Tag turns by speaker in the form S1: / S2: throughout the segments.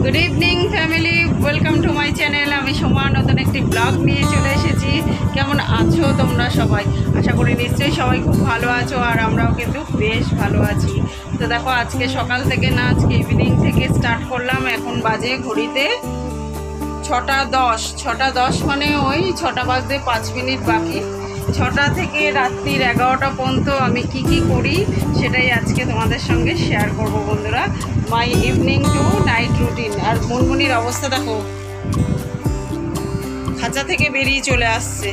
S1: Good evening family, welcome to my channel. আমি সোমা নতুন একটি ব্লগ নিয়ে চলে এসেছি। কেমন আছো তোমরা সবাই? আশা করি নিশ্চয়ই সবাই খুব ভালো আছো, আর আমরাও কিন্তু বেশ ভালো আছি। তো দেখো, আজকে সকাল থেকে না, আজকে ইভিনিং থেকে স্টার্ট করলাম। এখন বাজে ঘড়িতে 6:10 মানে ওই 6টা বাজতে 5 মিনিট বাকি। 6টা থেকে রাত্রির 11টা পর্যন্ত আমি কি করি সেটাই আজকে তোমাদের সঙ্গে শেয়ার করব বন্ধুরা। মাই ইভিনিং টু নাইট রুটিন। আর মুনমুনির অবস্থা দেখো, খাঁচা থেকে বেরিয়ে চলে আসছে।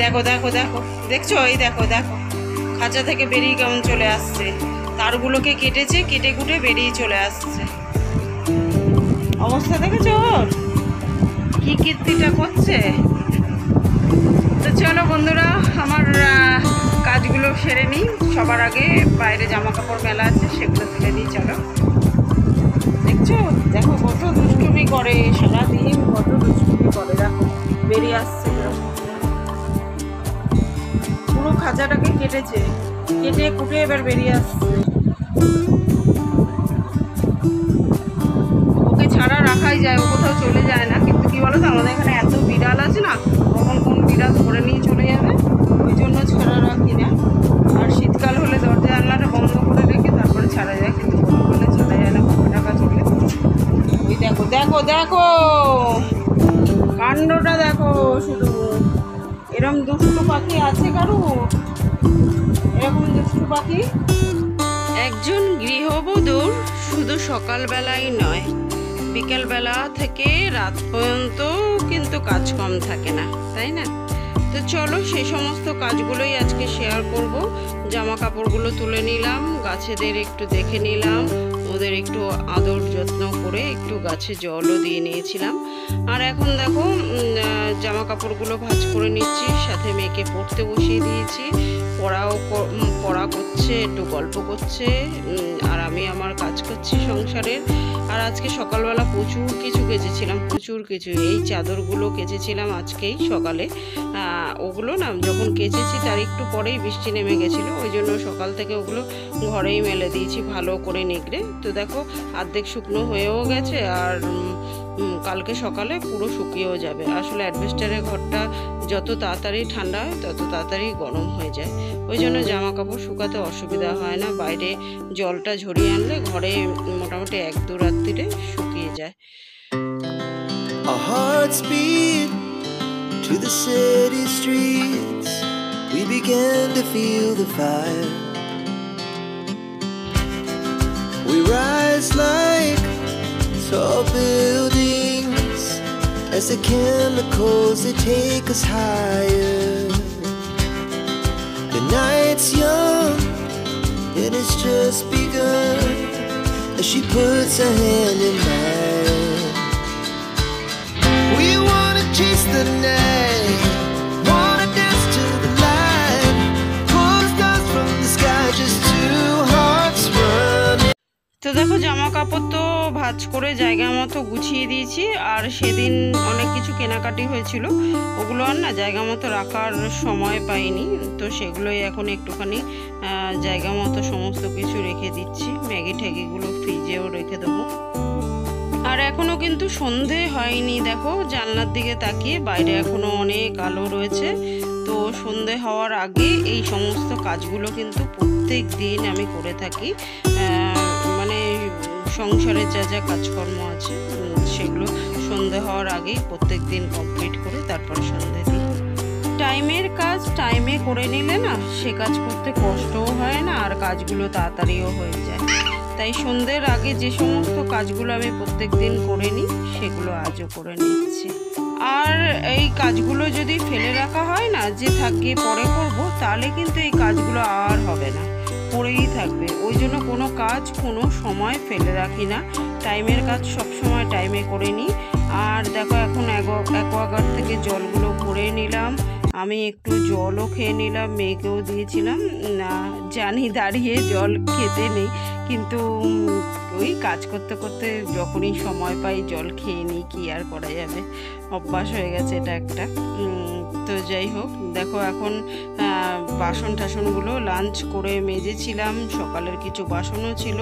S1: দেখো দেখো দেখো, দেখছো? এই দেখো দেখো, খাঁচা থেকে বেরিয়ে কেমন চলে আসছে। তারগুলোকে কেটেছে, কেটে কুটে বেরিয়ে চলে আসছে। অবস্থা দেখেছো ওর কি কীর্তিটা করছে। তো চলো বন্ধুরা, আমার কাজগুলো সেরে নিই। সবার আগে বাইরে জামা কাপড় মেলা আছে, সেগুলো তুলে নিই। চলো, দেখছো? দেখো কত দুষ্টুমি করে, সারাদিন কত দুষ্টুমি করে। দেখো বেরিয়ে আসছে, পুরো খাঁচাটাকে কেটেছে, কেটে কুটে এবার বেরিয়ে আসছে। ওকে ছাড়া রাখাই যায়, ও কোথাও চলে যায় না। কিন্তু কি বলো তো, আমাদের এখানে এত বিড়াল আছে না, কখন কোন বিড়াল ধরে নিয়ে চলে যাবে, ওই জন্য ছাড়া রাখি না। আর শীতকাল হলে দরজা জানলাটা বন্ধ করে রেখে তারপরে ছাড়া যায়, কিন্তু গরম হলে ছাড়া যায় না, টাকা চলে। ওই দেখো দেখো দেখো, কাণ্ডটা দেখো শুধু। এরম দুষ্টু পাখি আছে কারো? এরকম দুষ্টু পাখি? একজন গৃহবধূর শুধু সকালবেলাই নয়, বিকেলবেলা থেকে রাত পর্যন্ত কিন্তু কাজ কম থাকে না, তাই না? তো চলো, সেই সমস্ত কাজগুলোই আজকে শেয়ার করব। জামা কাপড়গুলো তুলে নিলাম, গাছেদের একটু দেখে নিলাম, ওদের একটু আদর যত্ন করে একটু গাছে জলও দিয়ে নিয়েছিলাম। আর এখন দেখো, জামা কাপড়গুলো ভাঁজ করে নিচ্ছি, সাথে মেয়েকে পড়তে বসিয়ে দিয়েছি। পড়া করছে, একটু গল্প করছে, আর আমি আমার কাজ করছি সংসারের। আর আজকে সকালবেলা প্রচুর কিছু কেচেছিলাম, প্রচুর কিছু। এই চাদরগুলো কেচেছিলাম আজকেই সকালে। ওগুলো না, যখন কেচেছি তার একটু পরেই বৃষ্টি নেমে গেছিলো, ওই জন্য সকাল থেকে ওগুলো ঘরেই মেলে দিয়েছি ভালো করে নিগড়ে। তো দেখো, অর্ধেক শুকনো হয়েও গেছে, আর কালকে সকালে পুরো শুকিয়েও যাবে। আসলে অ্যাডভেস্টারের ঘরটা যত তাড়াতাড়ি ঠান্ডা হয় তত তাড়াতাড়ি গরম হয়ে যায়, ওই জন্য জামা কাপড় শুকাতে অসুবিধা হয় না। বাইরে জলটা ঝরিয়ে আনলে ঘরে মোটামুটি 1-2 রাত্রিরে শুকিয়ে যায়।
S2: Our hearts beat to the city streets. We began to feel the fire. We rise like tall buildings as the chemicals, they take us higher. The night's young and it's just begun as she puts her hand in mine. We wanna chase the night, wanna dance to the light, pull stars from the sky, just two hearts running.
S1: তো দেখো, জামা কাপড় তো ভাঁজ করে জায়গা মতো গুছিয়ে দিয়েছি। আর সেদিন অনেক কিছু কেনাকাটি হয়েছিল, ওগুলো আর না জায়গা মতো রাখার সময় পাইনি, তো সেগুলোই এখন একটুখানি জায়গা মতো সমস্ত কিছু রেখে দিচ্ছি। ম্যাগি ট্যাগিগুলো ফ্রিজেও রেখে দেবো। আর এখনও কিন্তু সন্ধে হয়নি। দেখো, জানলার দিকে তাকিয়ে বাইরে এখনও অনেক আলো রয়েছে। তো সন্ধে হওয়ার আগে এই সমস্ত কাজগুলো কিন্তু প্রত্যেক দিন আমি করে থাকি। মানে সংসারের যা যা কাজকর্ম আছে সেগুলো সন্ধে হওয়ার আগেই প্রত্যেক দিন কমপ্লিট করে তারপরে সন্ধে দিই। টাইমের কাজ টাইমে করে নিলে না, সে কাজ করতে কষ্টও হয় না, আর কাজগুলো তাড়াতাড়িও হয়ে যায়। তাই সন্ধ্যের আগে যে সমস্ত কাজগুলো আমি প্রত্যেক দিন করে নিই, সেগুলো আজও করে নিচ্ছি। আর এই কাজগুলো যদি ফেলে রাখা হয় না, যে থাকি পরে করব, তাহলে কিন্তু এই কাজগুলো আর হবে না, পড়েই থাকবে। ওই জন্য কোনো কাজ কোনো সময় ফেলে রাখি না, টাইমের কাজ সব সময় টাইমে করে নিই। আর দেখো, এখন অ্যাকোয়াগার্ড থেকে জলগুলো ভরে নিলাম, আমি একটু জলও খেয়ে নিলাম, মেয়েকেও দিয়েছিলাম। না জানি দাঁড়িয়ে জল খেতে নেই, কিন্তু ওই কাজ করতে করতে যখনই সময় পাই জল খেয়ে নিই, কি আর করা যাবে, অভ্যাস হয়ে গেছে এটা একটা। তো যাই হোক, দেখো এখন বাসন টাসনগুলো লাঞ্চ করে মেজেছিলাম, সকালের কিছু বাসনও ছিল,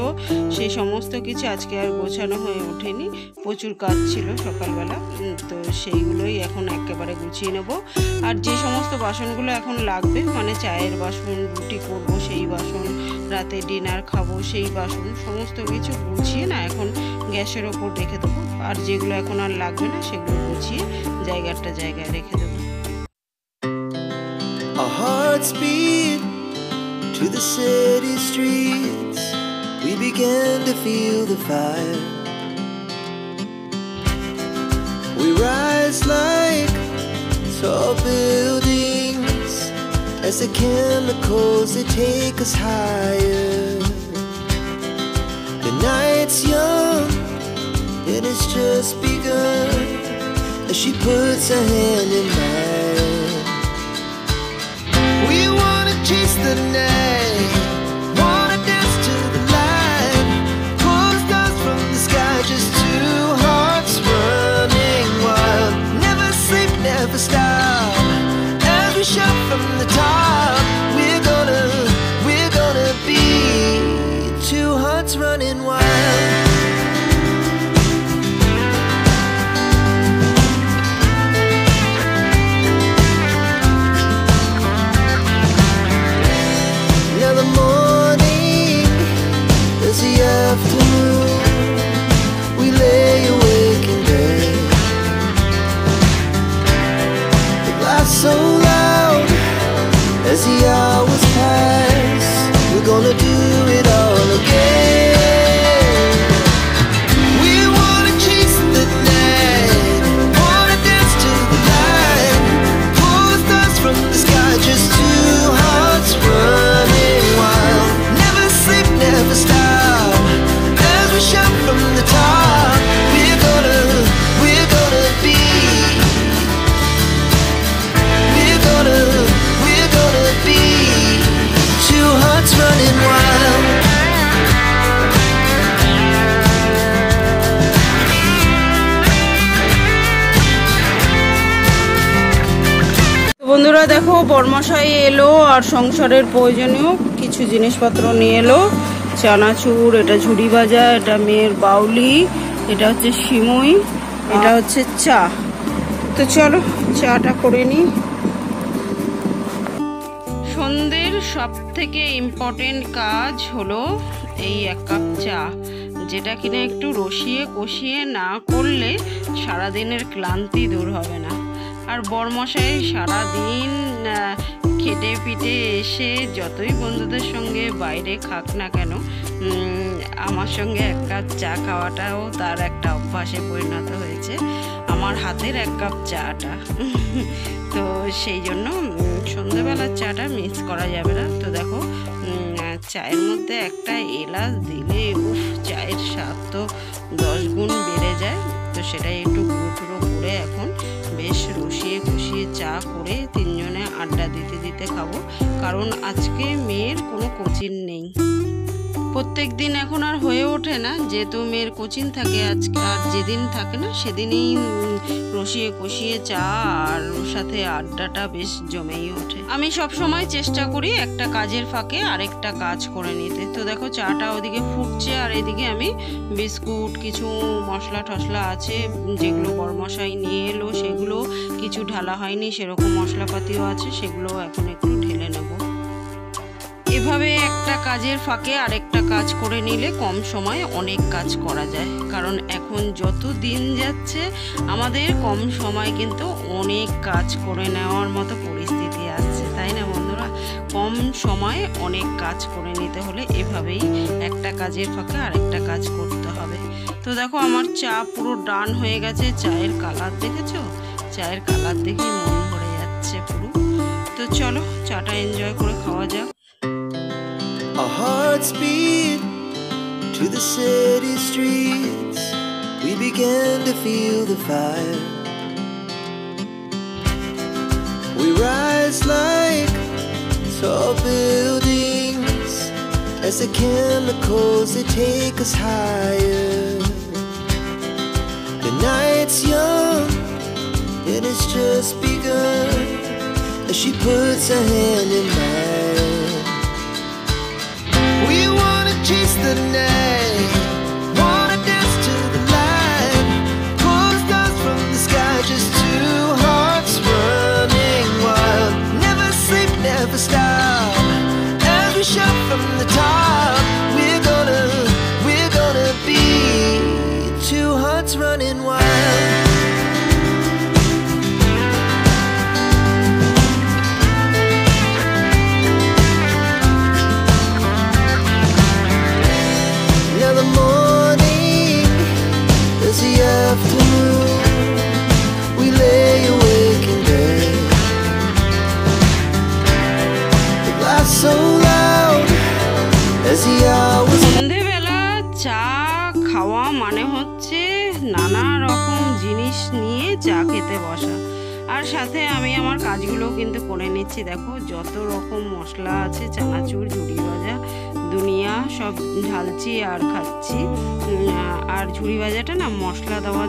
S1: সেই সমস্ত কিছু আজকে আর গোছানো হয়ে ওঠেনি, প্রচুর কাজ ছিল সকালবেলা। তো সেইগুলোই এখন একেবারে গুছিয়ে নেব। আর যে সমস্ত বাসনগুলো এখন লাগবে, মানে চায়ের বাসন, রুটি করবো সেই বাসন, রাতে ডিনার খাবো সেই বাসন, সমস্ত কিছু গুছিয়ে না এখন গ্যাসের ওপর রেখে দেবো। আর যেগুলো এখন আর লাগবে না সেগুলো গুছিয়ে জায়গাটা জায়গায় রেখে দেবো।
S2: Our hearts beat to the city streets. We began to feel the fire. We rise like tall buildings as the chemicals, they take us higher. The night's young and it's just begun as she puts her hand in mine. We wanna chase the night, wanna dance to the light, pull the stars from the sky, just two hearts running wild. Never sleep, never stop, as we shout from the top. We're gonna be two hearts running wild. Now the morning is the afternoon. We lay awake in bed. The laughs so loud as the hours pass. We're gonna do it all again. We wanna chase the night, wanna dance to the light, pull the stars from the sky, just two hearts running wild. Never sleep, never stop, as we shout from the top. We're gonna be, we're gonna be two hearts running wild.
S1: বন্ধুরা দেখো, বরমশাই এলো আর সংসারের প্রয়োজনীয় কিছু জিনিসপত্র নিয়ে এলো। চানাচুর, এটা ঝুড়ি ভাজা, এটা মেয়ের বাউলি, এটা হচ্ছে সিমুই, এটা হচ্ছে চা। তো চলো চাটা করে নিই। সন্ধ্যের সব থেকে ইম্পর্টেন্ট কাজ হলো এই 1 কাপ চা, যেটা কিনা একটু রসিয়ে কষিয়ে না করলে সারাদিনের ক্লান্তি দূর হবে না। আর বরমশাই সারাদিন খেটে পিটে এসে যতই বন্ধুদের সঙ্গে বাইরে খাক না কেন, আমার সঙ্গে 1 কাপ চা খাওয়াটাও তার একটা অভ্যাসে পরিণত হয়েছে, আমার হাতের 1 কাপ চাটা। তো সেই জন্য সন্ধ্যেবেলার চাটা মিস করা যাবে না। তো দেখো, চায়ের মধ্যে একটা এলাচ দিলে উফ, চায়ের স্বাদ তো 10 গুণ বেড়ে যায়। তো সেটাই একটু গুঁড়ো করে এখন বেশ রসিয়ে কষিয়ে চা করে 3 জনে আড্ডা দিতে দিতে খাবো। কারণ আজকে মেয়ের কোনো কোচিং নেই, প্রত্যেক দিন এখন আর হয়ে ওঠে না, যেহেতু মেয়ের কোচিং থাকে আজকে, আর যেদিন থাকে না সেদিনই রসিয়ে কষিয়ে চা আর ওর সাথে আড্ডাটা বেশ জমেই ওঠে। আমি সব সময় চেষ্টা করি একটা কাজের ফাঁকে আরেকটা কাজ করে নিতে। তো দেখো চাটা ওদিকে ফুটছে আর এদিকে আমি বিস্কুট, কিছু মশলা টশলা আছে যেগুলো বরমশাই নিয়ে এলো, সেগুলো কিছু ঢালা হয়নি, সেরকম মশলাপাতিও আছে, সেগুলো এখন একটু ঢেলে নেব। এভাবে একটা কাজের ফাঁকে আরেকটা কাজ করে নিলে কম সময়ে অনেক কাজ করা যায়। কারণ এখন যত দিন যাচ্ছে আমাদের কম সময় কিন্তু অনেক কাজ করে নেওয়ার মতো পরিস্থিতি আসছে, তাই না বন্ধুরা? কম সময়ে অনেক কাজ করে নিতে হলে এভাবেই একটা কাজের ফাঁকে আরেকটা কাজ করতে হবে। তো দেখো আমার চা পুরো ডান হয়ে গেছে। চায়ের কালার দেখেছো? চায়ের কালার দেখে মন ভরে যাচ্ছে পুরো। তো চলো চাটা এনজয় করে খাওয়া যাক।
S2: Our hearts beat to the city streets. We began to feel the fire. We rise like tall buildings as the chemicals they take us higher. The night's young and it's just begun as she puts her hand in mine. We wanna chase the night, wanna dance to the light, pull the stars from the sky, just two hearts running wild. Never sleep, never stop, as we shout from the top. We're gonna be two hearts running wild. Now the morning is the afternoon. We lay awake in bed. The laughs so loud as the hours.
S1: সন্ধেবেলা চা খাওয়া মানে হচ্ছে নানা রকম জিনিস নিয়ে চা খেতে বসা। আর সাথে আমি আমার কাজগুলো কিন্তু করে নিচ্ছি। দেখো যত রকম মশলা আছে, চানাচুর, ঝুড়ি ভাজা, দুনিয়া সব ঢালছি আর খাচ্ছি। আর ঝুড়ি ভাজাটা না মশলা দেওয়া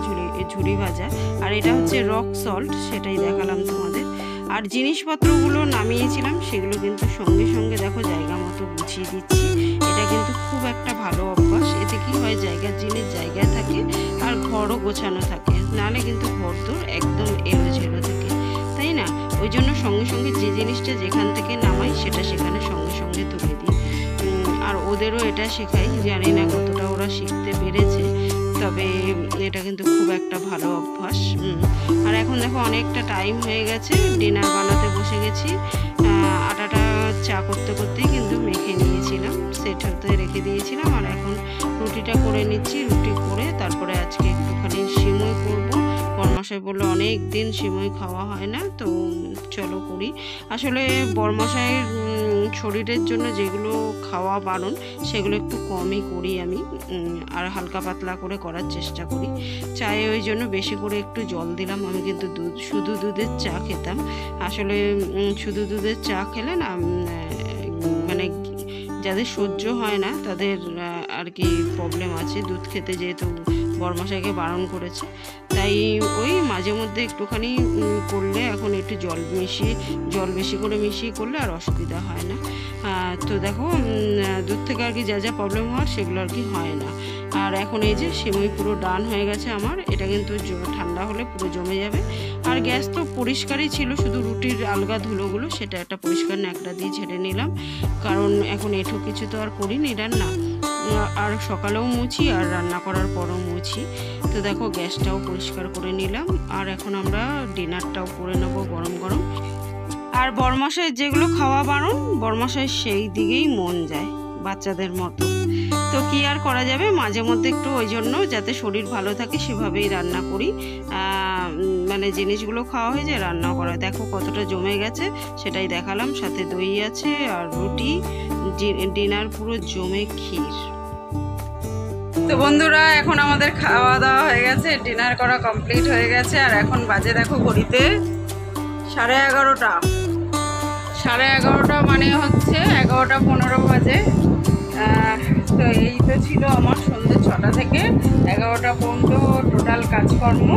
S1: ঝুড়ি ভাজা, আর এটা হচ্ছে রক সল্ট, সেটাই দেখালাম তোমাদের। আর জিনিসপত্রগুলো নামিয়েছিলাম, সেগুলো কিন্তু সঙ্গে সঙ্গে দেখো জায়গা মতো গুছিয়ে দিচ্ছি। এটা কিন্তু খুব একটা ভালো অভ্যাস। এতে কি হয়, জায়গার জিনিস জায়গায় থাকে আর ঘরও গোছানো থাকে, নাহলে কিন্তু ঘর তোর একদম এলোঝেলো থাকে, তাই না? ওই জন্য সঙ্গে সঙ্গে যে জিনিসটা যেখান থেকে নামাই সেটা সেখানে সঙ্গে সঙ্গে তুলে দিই। আর ওদেরও এটা শেখাই, জানি না কতটা ওরা শিখতে পেরেছে, তবে এটা কিন্তু খুব একটা ভালো অভ্যাস। আর এখন দেখো অনেকটা টাইম হয়ে গেছে, ডিনার বানাতে বসে গেছি। আটাটা চা করতে করতেই কিন্তু মেখে নিয়েছিলাম, সেট হতে রেখে দিয়েছিলাম। আর এখন রুটিটা করে নিচ্ছি। রুটি করে তারপরে আজকে একটুখানি সিমই করবো। বরমশাই বললো অনেক দিন সিমই খাওয়া হয় না, তো চলো করি। আসলে বরমশাইয়ের শরীরের জন্য যেগুলো খাওয়া বারণ সেগুলো একটু কমই করি আমি, আর হালকা পাতলা করে করার চেষ্টা করি। চায়ে ওই জন্য বেশি করে একটু জল দিলাম। আমি কিন্তু শুধু দুধের চা খেতাম। আসলে শুধু দুধের চা খেলে না, মানে যাদের সহ্য হয় না তাদের আর কি প্রবলেম আছে দুধ খেতে, যেহেতু বরমশাইকে বারণ করেছে। তাই ওই মাঝে মধ্যে একটুখানি করলে, এখন একটু জল বেশি করে মিশিয়ে করলে আর অসুবিধা হয় না। তো দেখো দুধ থেকে আর কি যা যা প্রবলেম হওয়ার সেগুলো আর কি হয় না। আর এখন এই যে সিমই পুরো ডান হয়ে গেছে আমার। এটা কিন্তু ঠান্ডা হলে পুরো জমে যাবে। আর গ্যাস তো পরিষ্কারই ছিল, শুধু রুটির আলগা ধুলোগুলো সেটা একটা পরিষ্কার ন্যাকড়া দিয়ে ঝেড়ে নিলাম, কারণ এখন এঠো কিছু তো আর করিনি রান্না। আর সকালেও মুছি আর রান্না করার পরও মুছি। তো দেখো গ্যাসটাও পরিষ্কার করে নিলাম। আর এখন আমরা ডিনারটাও করে নেব গরম গরম। আর বরমশাইয়ের যেগুলো খাওয়া বারণ, বরমশাইয়ের সেই দিকেই মন যায় বাচ্চাদের মতো। তো কি আর করা যাবে, মাঝে মধ্যে একটু ওই জন্য যাতে শরীর ভালো থাকে সেভাবেই রান্না করি। মানে জিনিসগুলো খাওয়া হয়ে যায়, রান্নাও করা। দেখো কতটা জমে গেছে সেটাই দেখালাম, সাথে দই আছে আর রুটি। ডিনার পুরো জমে ক্ষীর। তো বন্ধুরা এখন আমাদের খাওয়া দাওয়া হয়ে গেছে, ডিনার করা কমপ্লিট হয়ে গেছে। আর এখন বাজে দেখো ঘড়িতে 11:30। 11:30 মানে হচ্ছে 11:15 বাজে। তো এই তো ছিল আমার সন্ধ্যে 6টা থেকে 11টা পর্যন্ত টোটাল কাজকর্ম।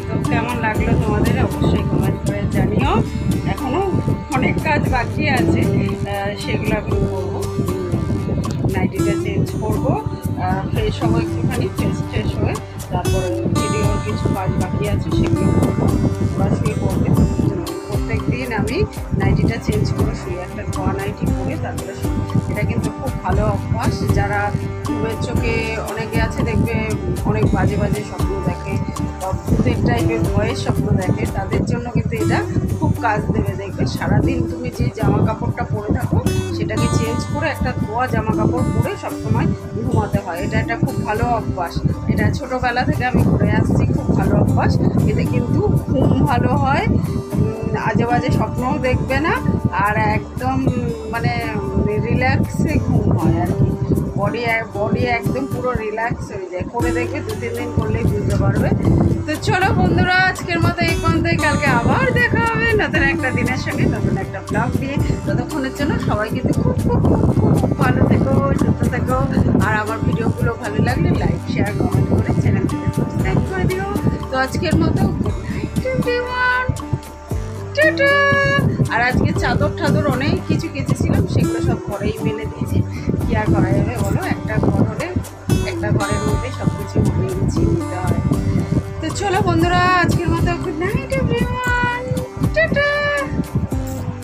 S1: তো কেমন লাগলো তোমাদের অবশ্যই কমেন্ট করে জানিও। এখনও অনেক কাজ বাকি আছে, সেগুলো আমি করবো। নাইটিটা চেঞ্জ করবো, ফ্রেশ হবো একটুখানি, ফ্রেশ হয়ে তারপরে ভিডিওর কিছু কাজ বাকি আছে সেগুলো করবো। ওরা শুয়ে পড়বে। প্রত্যেক দিন আমি নাইটিটা চেঞ্জ করে শুয়ে, একটা ধোয়া নাইটি পরে তারপরে শুয়ে। এটা কিন্তু খুব ভালো অভ্যাস। যারা ঘুমের চোখে অনেকে আছে দেখবে অনেক বাজে বাজে স্বপ্ন দেখে, ভূতের টাইপের ভয়ের স্বপ্ন দেখে, তাদের জন্য কিন্তু এটা খুব কাজ দেবে। দেখবে সারাদিন তুমি যে জামা কাপড়টা পরে থাকো সেটাকে চেঞ্জ করে একটা ধোয়া জামা কাপড় পরে সবসময় ঘুমাতে হয়। এটা একটা খুব ভালো অভ্যাস। এটা ছোটোবেলা থেকে আমি করে আসছি, খুব ভালো অভ্যাস। এতে কিন্তু ঘুম ভালো হয়, আজে বাজে স্বপ্নও দেখবে না, আর একদম মানে রিল্যাক্সে ঘুম হয় আর কি। বডি একদম পুরো রিল্যাক্স হয়ে যায়। করে দেখবে 2-3 দিন করলেই বুঝতে পারবে। তো চলো বন্ধুরা, আজকের মতো এই পর্যন্তই। কালকে আবার দেখা হবে নতুন একটা দিনের সঙ্গে নতুন একটা ব্লগ দিয়ে। ততক্ষণের জন্য সবাই কিন্তু খুব খুব খুব খুব ভালো থেকো, সুস্থ থেকো। আর আমার ভিডিওগুলো ভালো লাগলে লাইক শেয়ার কমেন্ট করে চ্যানেলটাকে সাবস্ক্রাইব করে দিও। তো আজকের মতো গুড নাইট এভরিওয়ান, টাটা। আর আজকে চাদর ঠাদর অনেক কিছু কেচেছিলাম, সেগুলো সব ঘরেই মেলে দিয়েছি। কি আর করা যাবে বলো, একটা ঘর হলে একটা ঘরের মধ্যে সব কিছু মানিয়ে গুছিয়ে নিতে হয়। তো চলো বন্ধুরা, আজকে